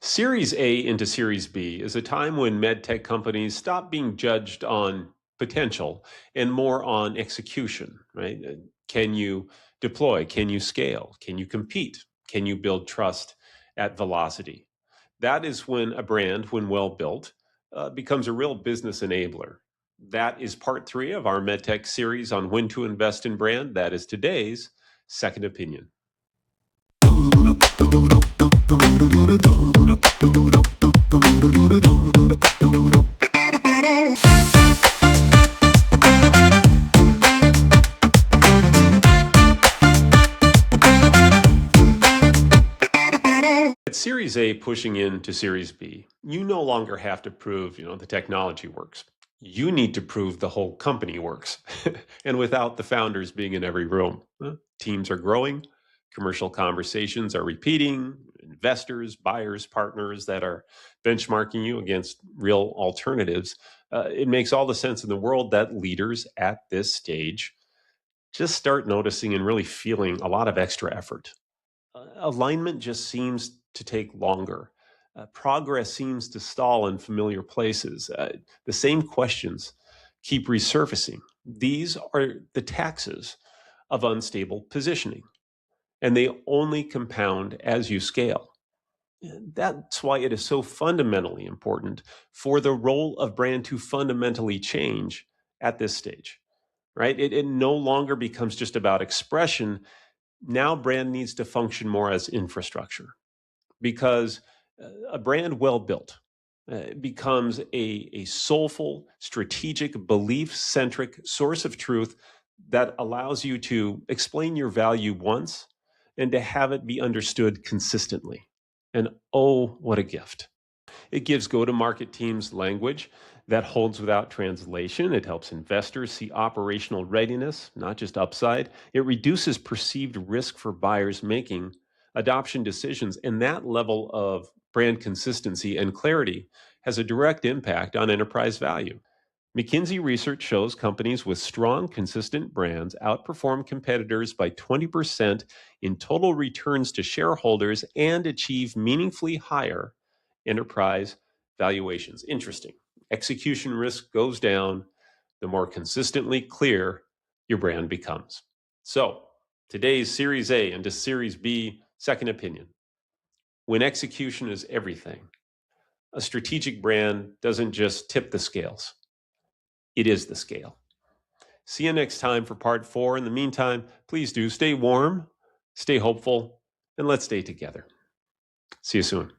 Series A into Series B is a time when MedTech companies stop being judged on potential and more on execution, right? Can you deploy? Can you scale? Can you compete? Can you build trust at velocity? That is when a brand, when well built, becomes a real business enabler. That is part three of our MedTech series on when to invest in brand. That is today's second opinion. At Series A pushing into Series B, you no longer have to prove, the technology works. You need to prove the whole company works. And without the founders being in every room, teams are growing, commercial conversations are repeating, investors, buyers, partners that are benchmarking you against real alternatives. It makes all the sense in the world that leaders at this stage just start noticing and really feeling a lot of extra effort. Alignment just seems to take longer. Progress seems to stall in familiar places. The same questions keep resurfacing. These are the taxes of unstable positioning, and they only compound as you scale. That's why it is so fundamentally important for the role of brand to fundamentally change at this stage, right? It no longer becomes just about expression. Now brand needs to function more as infrastructure, because a brand well built becomes a soulful, strategic, belief-centric source of truth that allows you to explain your value once and to have it be understood consistently. And oh, what a gift. It gives go-to-market teams language that holds without translation. It helps investors see operational readiness, not just upside. It reduces perceived risk for buyers making adoption decisions. And that level of brand consistency and clarity has a direct impact on enterprise value. McKinsey research shows companies with strong, consistent brands outperform competitors by 20% in total returns to shareholders and achieve meaningfully higher enterprise valuations. Interesting. Execution risk goes down the more consistently clear your brand becomes. So, today's Series A into Series B second opinion. When execution is everything, a strategic brand doesn't just tip the scales, it is the scale. See you next time for part 4. In the meantime, please do stay warm, stay hopeful, and let's stay together. See you soon.